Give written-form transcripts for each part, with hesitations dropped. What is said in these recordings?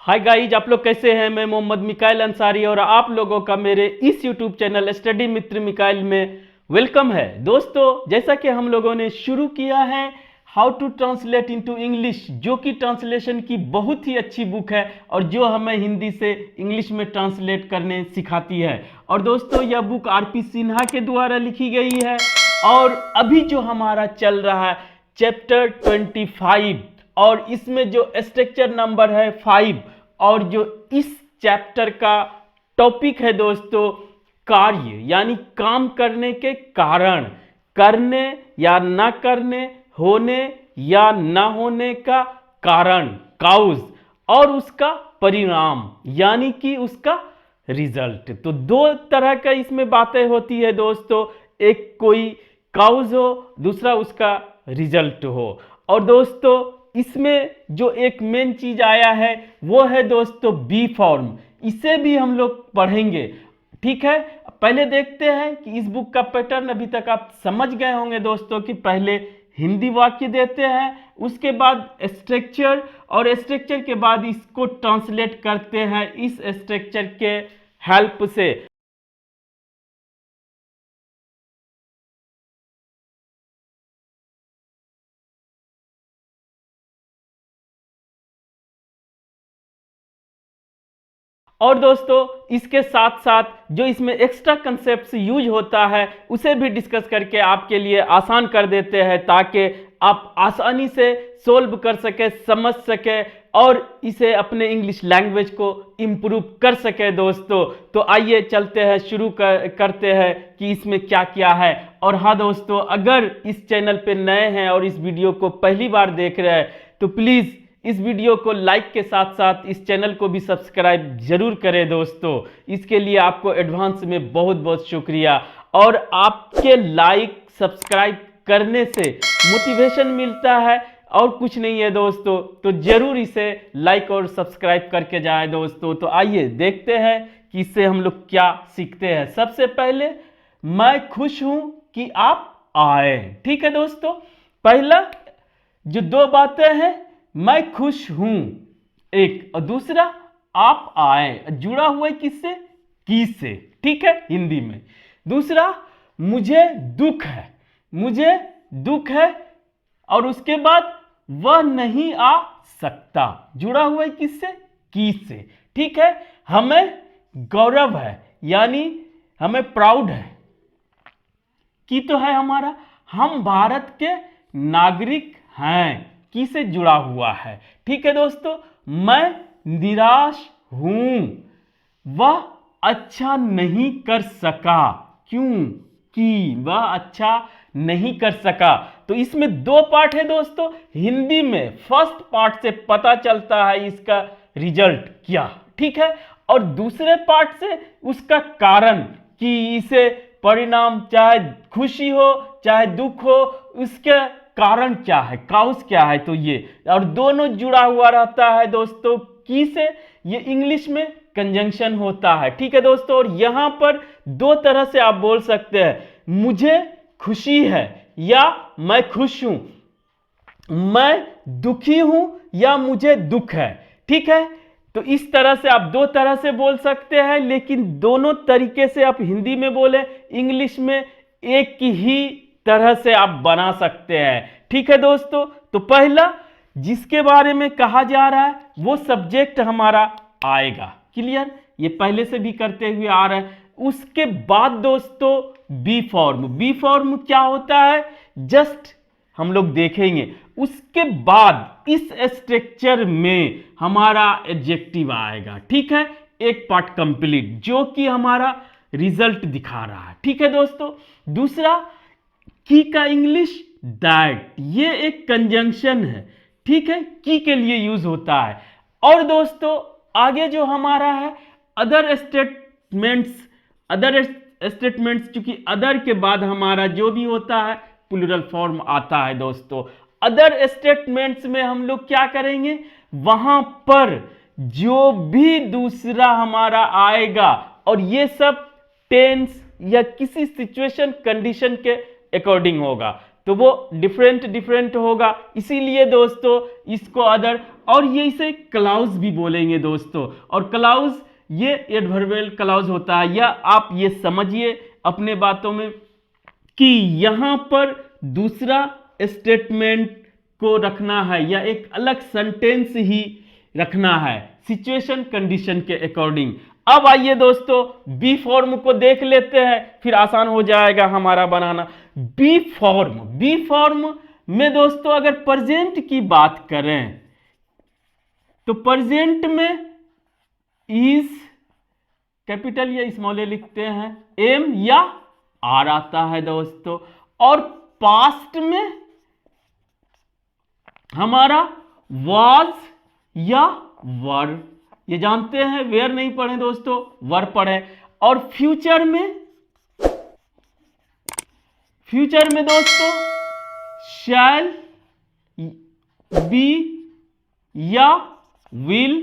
Hi guys, आप लोग कैसे हैं। मैं मोहम्मद मिकाइल अंसारी और आप लोगों का मेरे इस यूट्यूब चैनल स्टडी मित्र मिकाइल में वेलकम है। दोस्तों, जैसा कि हम लोगों ने शुरू किया है how to translate into English, जो कि ट्रांसलेशन की बहुत ही अच्छी बुक है और जो हमें हिंदी से इंग्लिश में ट्रांसलेट करने सिखाती है। और दोस्तों, यह बुक आरपी सिन्हा के द्वारा लिखी गई है और अभी जो हमारा चल रहा है चैप्टर 25 और इसमें जो स्ट्रक्चर नंबर है 5 और जो इस चैप्टर का टॉपिक है दोस्तों कार्य, यानी काम करने के कारण, करने या ना करने, होने या ना होने का कारण, काउज, और उसका परिणाम यानी कि उसका रिजल्ट। तो दो तरह का इसमें बातें होती है दोस्तों, एक कोई काउज हो, दूसरा उसका रिजल्ट हो। और दोस्तों, इसमें जो एक मेन चीज आया है वो है दोस्तों बी फॉर्म। इसे भी हम लोग पढ़ेंगे, ठीक है। पहले देखते हैं कि इस बुक का पैटर्न अभी तक आप समझ गए होंगे दोस्तों कि पहले हिंदी वाक्य देते हैं, उसके बाद स्ट्रक्चर, और स्ट्रक्चर के बाद इसको ट्रांसलेट करते हैं इस स्ट्रक्चर के हेल्प से। और दोस्तों, इसके साथ साथ जो इसमें एक्स्ट्रा कंसेप्ट यूज होता है उसे भी डिस्कस करके आपके लिए आसान कर देते हैं, ताकि आप आसानी से सोल्व कर सके, समझ सके और इसे अपने इंग्लिश लैंग्वेज को इम्प्रूव कर सके दोस्तों। तो आइए चलते हैं, शुरू करते हैं कि इसमें क्या क्या है। और हाँ दोस्तों, अगर इस चैनल पे नए हैं और इस वीडियो को पहली बार देख रहे हैं तो प्लीज़ इस वीडियो को लाइक के साथ साथ इस चैनल को भी सब्सक्राइब जरूर करें दोस्तों। इसके लिए आपको एडवांस में बहुत बहुत शुक्रिया। और आपके लाइक सब्सक्राइब करने से मोटिवेशन मिलता है और कुछ नहीं है दोस्तों, तो जरूर इसे लाइक और सब्सक्राइब करके जाएं दोस्तों। तो आइए देखते हैं कि इससे हम लोग क्या सीखते हैं। सबसे पहले, मैं खुश हूं कि आप आए, ठीक है दोस्तों। पहला जो दो बातें हैं, मैं खुश हूं एक, और दूसरा आप आए, जुड़ा हुआ है किससे, की से, ठीक है हिंदी में। दूसरा, मुझे दुख है, मुझे दुख है, और उसके बाद वह नहीं आ सकता, जुड़ा हुआ है किससे, की से, ठीक है। हमें गौरव है, यानी हमें प्राउड है, की तो है हमारा, हम भारत के नागरिक हैं, की से जुड़ा हुआ है, ठीक है दोस्तों। मैं निराश हूं, वह अच्छा नहीं कर सका, क्यों, कि वह अच्छा नहीं कर सका। तो इसमें दो पार्ट है दोस्तों। हिंदी में फर्स्ट पार्ट से पता चलता है इसका रिजल्ट क्या, ठीक है, और दूसरे पार्ट से उसका कारण, कि इसे परिणाम, चाहे खुशी हो चाहे दुख हो, उसके कारण क्या है, काउस क्या है। तो ये और दोनों जुड़ा हुआ रहता है दोस्तों की से। ये इंग्लिश में कंजंक्शन होता है, ठीक है दोस्तों। और यहां पर दो तरह से आप बोल सकते हैं, मुझे खुशी है या मैं खुश हूं, मैं दुखी हूं या मुझे दुख है, ठीक है। तो इस तरह से आप दो तरह से बोल सकते हैं, लेकिन दोनों तरीके से आप हिंदी में बोले, इंग्लिश में एक ही तरह से आप बना सकते हैं, ठीक है दोस्तों। तो पहला जिसके बारे में कहा जा रहा है वो सब्जेक्ट हमारा आएगा, क्लियर, ये पहले से भी करते हुए आ रहा है। उसके बाद दोस्तों बी फॉर्म, बी फॉर्म क्या होता है जस्ट हम लोग देखेंगे। उसके बाद इस स्ट्रक्चर में हमारा एडजेक्टिव आएगा, ठीक है, एक पार्ट कंप्लीट, जो कि हमारा रिजल्ट दिखा रहा है, ठीक है दोस्तों। दूसरा, की का इंग्लिश दैट, ये एक कंजंक्शन है, ठीक है, की के लिए यूज होता है। और दोस्तों आगे जो हमारा है अदर स्टेटमेंट्स, अदर स्टेटमेंट्स, चूंकि अदर के बाद हमारा जो भी होता है प्लूरल फॉर्म आता है दोस्तों। अदर स्टेटमेंट्स में हम लोग क्या करेंगे, वहां पर जो भी दूसरा हमारा आएगा, और ये सब टेंस या किसी सिचुएशन कंडीशन के अकॉर्डिंग होगा। तो वो डिफरेंट डिफरेंट होगा, इसीलिए दोस्तों इसको अदर, और ये इसे क्लाउज भी बोलेंगे दोस्तों। और क्लाउज ये एडवर्बियल क्लाउज होता है, या आप ये समझिए अपने बातों में कि यहां पर दूसरा स्टेटमेंट को रखना है या एक अलग सेंटेंस ही रखना है सिचुएशन कंडीशन के अकॉर्डिंग। अब आइए दोस्तों बी फॉर्म को देख लेते हैं, फिर आसान हो जाएगा हमारा बनाना। बी फॉर्म में दोस्तों अगर प्रेजेंट की बात करें तो प्रेजेंट में इज कैपिटल या स्मॉल ए लिखते हैं, एम या आर आता है दोस्तों, और पास्ट में हमारा वाज या वर, ये जानते हैं, वेयर नहीं पढ़े दोस्तों, वर पढ़े। और फ्यूचर में दोस्तों शैल बी या विल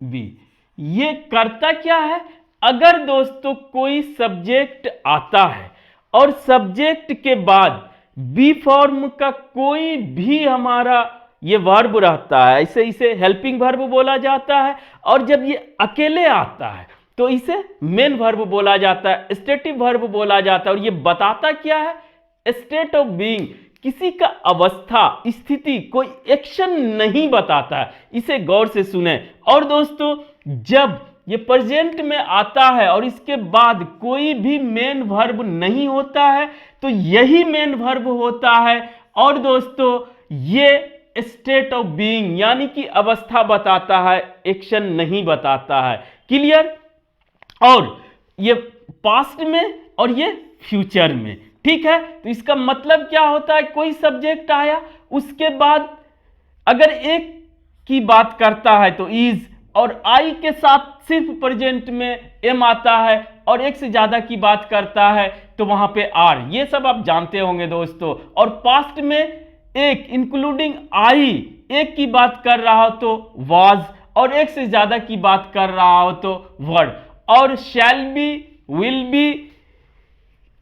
बी। ये करता क्या है, अगर दोस्तों कोई सब्जेक्ट आता है और सब्जेक्ट के बाद बी फॉर्म का कोई भी हमारा ये वर्ब रहता है, इसे हेल्पिंग वर्ब बोला जाता है, और जब ये अकेले आता है तो इसे मेन वर्ब बोला जाता है, स्टेटिव वर्ब बोला जाता है। और ये बताता क्या है, स्टेट ऑफ बीइंग, किसी का अवस्था स्थिति, कोई एक्शन नहीं बताता है, इसे गौर से सुने। और दोस्तों जब ये प्रेजेंट में आता है और इसके बाद कोई भी मेन वर्ब नहीं होता है तो यही मेन वर्ब होता है, और दोस्तों ये स्टेट ऑफ बीइंग यानी कि अवस्था बताता है, एक्शन नहीं बताता है। क्लियर? और ये पास्ट में और ये फ्यूचर में, ठीक है। तो इसका मतलब क्या होता है, कोई सब्जेक्ट आया उसके बाद अगर एक की बात करता है तो इज, और आई के साथ सिर्फ प्रेजेंट में एम आता है, और एक से ज्यादा की बात करता है तो वहां पे आर, ये सब आप जानते होंगे दोस्तों। और पास्ट में एक इंक्लूडिंग आई एक की बात कर रहा हो तो वाज, और एक से ज्यादा की बात कर रहा हो तो वर्ड। और शैल बी, विल बी,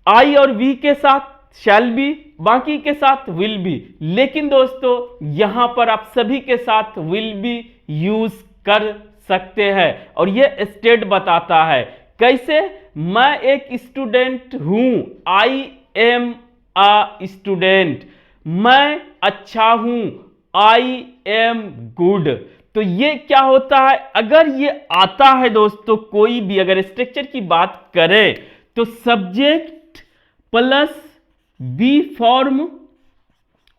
आई और वी के साथ शैल बी, बाकी के साथ विल बी। लेकिन दोस्तों यहां पर आप सभी के साथ विल बी यूज कर सकते हैं, और यह स्टेट बताता है कैसे, मैं एक स्टूडेंट हूं, आई एम अ स्टूडेंट, मैं अच्छा हूं, आई एम गुड। तो ये क्या होता है, अगर ये आता है दोस्तों, कोई भी अगर स्ट्रक्चर की बात करें तो सब्जेक्ट प्लस बी फॉर्म,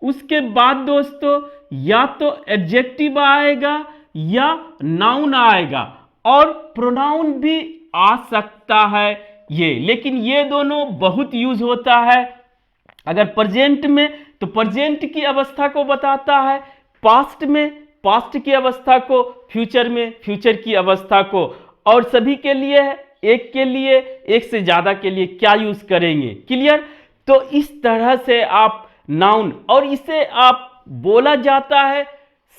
उसके बाद दोस्तों या तो एडजेक्टिव आएगा या नाउन आएगा, और प्रोनाउन भी आ सकता है ये। लेकिन ये दोनों बहुत यूज होता है अगर प्रेजेंट में तो प्रेजेंट की अवस्था को बताता है, पास्ट में पास्ट की अवस्था को, फ्यूचर में फ्यूचर की अवस्था को। और सभी के लिए है, एक के लिए, एक से ज्यादा के लिए क्या यूज करेंगे। क्लियर? तो इस तरह से आप नाउन, और इसे आप बोला जाता है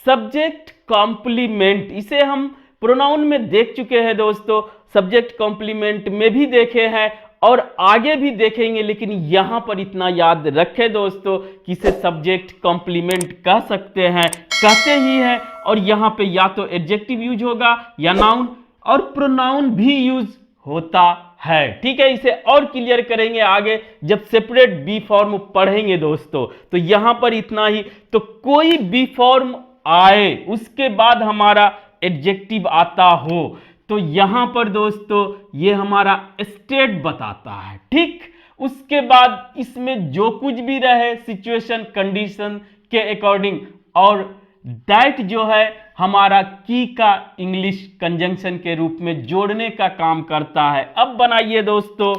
सब्जेक्ट कॉम्प्लीमेंट। इसे हम प्रोनाउन में देख चुके हैं दोस्तों, सब्जेक्ट कॉम्प्लीमेंट में भी देखे हैं और आगे भी देखेंगे, लेकिन यहां पर इतना याद रखें दोस्तों कि इसे सब्जेक्ट कॉम्प्लीमेंट कह सकते हैं, कहते ही हैं। और यहां पे या तो एडजेक्टिव यूज होगा या नाउन, और प्रोनाउन भी यूज होता है। ठीक है, इसे और क्लियर करेंगे आगे जब सेपरेट बी फॉर्म पढ़ेंगे दोस्तों। तो यहां पर इतना ही। तो कोई बी फॉर्म आए उसके बाद हमारा एडजेक्टिव आता हो तो यहां पर दोस्तों ये हमारा स्टेट बताता है। ठीक, उसके बाद इसमें जो कुछ भी रहे सिचुएशन कंडीशन के अकॉर्डिंग, और दैट जो है हमारा की का इंग्लिश कंजंक्शन के रूप में जोड़ने का काम करता है। अब बनाइए दोस्तों,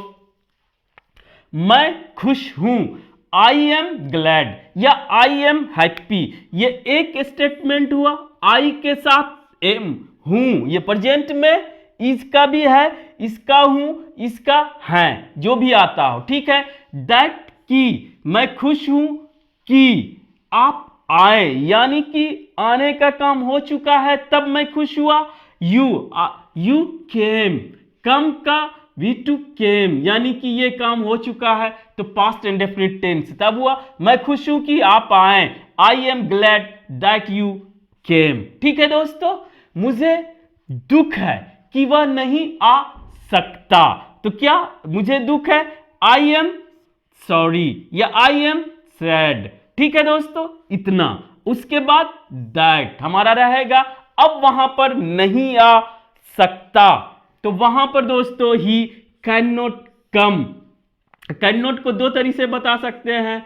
मैं खुश हूं, आई एम ग्लैड या आई एम हैप्पी। ये एक स्टेटमेंट हुआ, आई के साथ एम, हूं, ये प्रेजेंट में इसका भी है, इसका हूं, इसका है, जो भी आता हो। ठीक है, दैट की, मैं खुश हूं कि आप आए, यानी कि आने का काम हो चुका है तब मैं खुश हुआ। यू केम, कम का वी टू केम, यानी कि ये काम हो चुका है तो पास्ट इंडेफिनिट टेंस तब हुआ मैं खुश हूं कि आप आए, I am glad that you came. ठीक है दोस्तों, मुझे दुख है कि वह नहीं आ सकता, तो क्या मुझे दुख है, आई एम सॉरी या आई एम सैड। ठीक है दोस्तों, इतना। उसके बाद दैट हमारा रहेगा, अब वहां पर नहीं आ सकता तो वहां पर दोस्तों he can not come. Can not को दो तरीके से बता सकते हैं,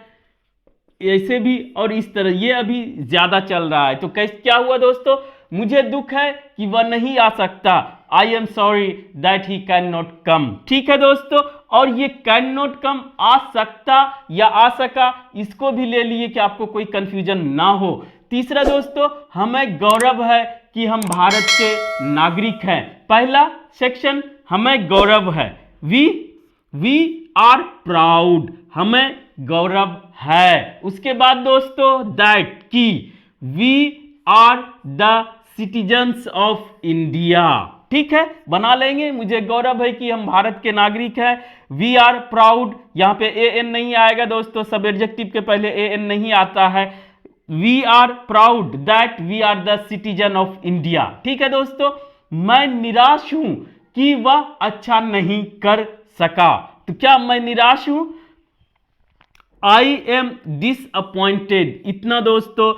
ऐसे भी और इस तरह, ये अभी ज्यादा चल रहा है। तो कैसे क्या हुआ दोस्तों, मुझे दुख है कि वह नहीं आ सकता, I am sorry that he can not come. ठीक है दोस्तों, और ये कैन नॉट कम आ सकता या आ सका, इसको भी ले लिए कि आपको कोई कंफ्यूजन ना हो। तीसरा दोस्तों, हमें गौरव है कि हम भारत के नागरिक हैं। पहला सेक्शन, हमें गौरव है, वी आर प्राउड, हमें गौरव है। उसके बाद दोस्तों दैट की, we are the citizens of India. ठीक है, बना लेंगे, मुझे गौरव है कि हम भारत के नागरिक हैं। वी आर प्राउड, यहां पे ए एन नहीं आएगा दोस्तों, सब एडजेक्टिव के पहले ए एन नहीं आता है। We are proud that we are the citizen of India. ठीक है दोस्तों, मैं निराश हूं कि वह अच्छा नहीं कर सका, तो क्या मैं निराश हूं, आई एम डिसअपॉइंटेड। इतना दोस्तों,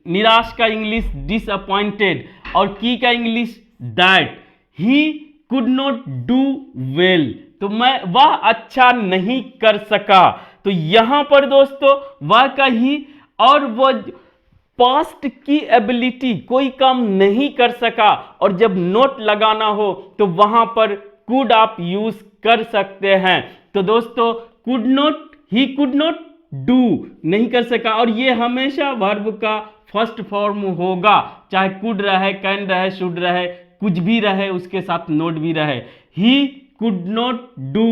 निराश का इंग्लिश डिसअपॉइंटेड, और की का English that. He could not do well, तो वह अच्छा नहीं कर सका, तो यहां पर दोस्तों वह का ही, और वह पास्ट की एबिलिटी, कोई काम नहीं कर सका, और जब नोट लगाना हो तो वहां पर कुड आप यूज कर सकते हैं। तो दोस्तों could not, he could not do, नहीं कर सका, और ये हमेशा वर्ब का फर्स्ट फॉर्म होगा, चाहे कुड रहे, कैन रहे, शुड रहे, कुछ भी रहे, उसके साथ नोट भी रहे। He could not do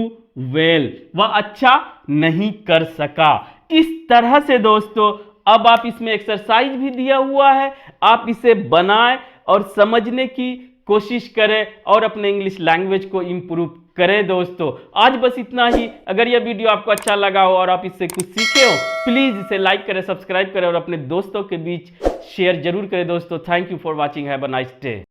well, वह अच्छा नहीं कर सका। इस तरह से दोस्तों अब आप इसमें एक्सरसाइज भी दिया हुआ है, आप इसे बनाएं और समझने की कोशिश करें और अपने इंग्लिश लैंग्वेज को इंप्रूव करें। दोस्तों आज बस इतना ही। अगर यह वीडियो आपको अच्छा लगा हो और आप इससे कुछ सीखे हो, प्लीज इसे लाइक करें, सब्सक्राइब करें और अपने दोस्तों के बीच शेयर जरूर करें। दोस्तों thank you for watching, have a nice day.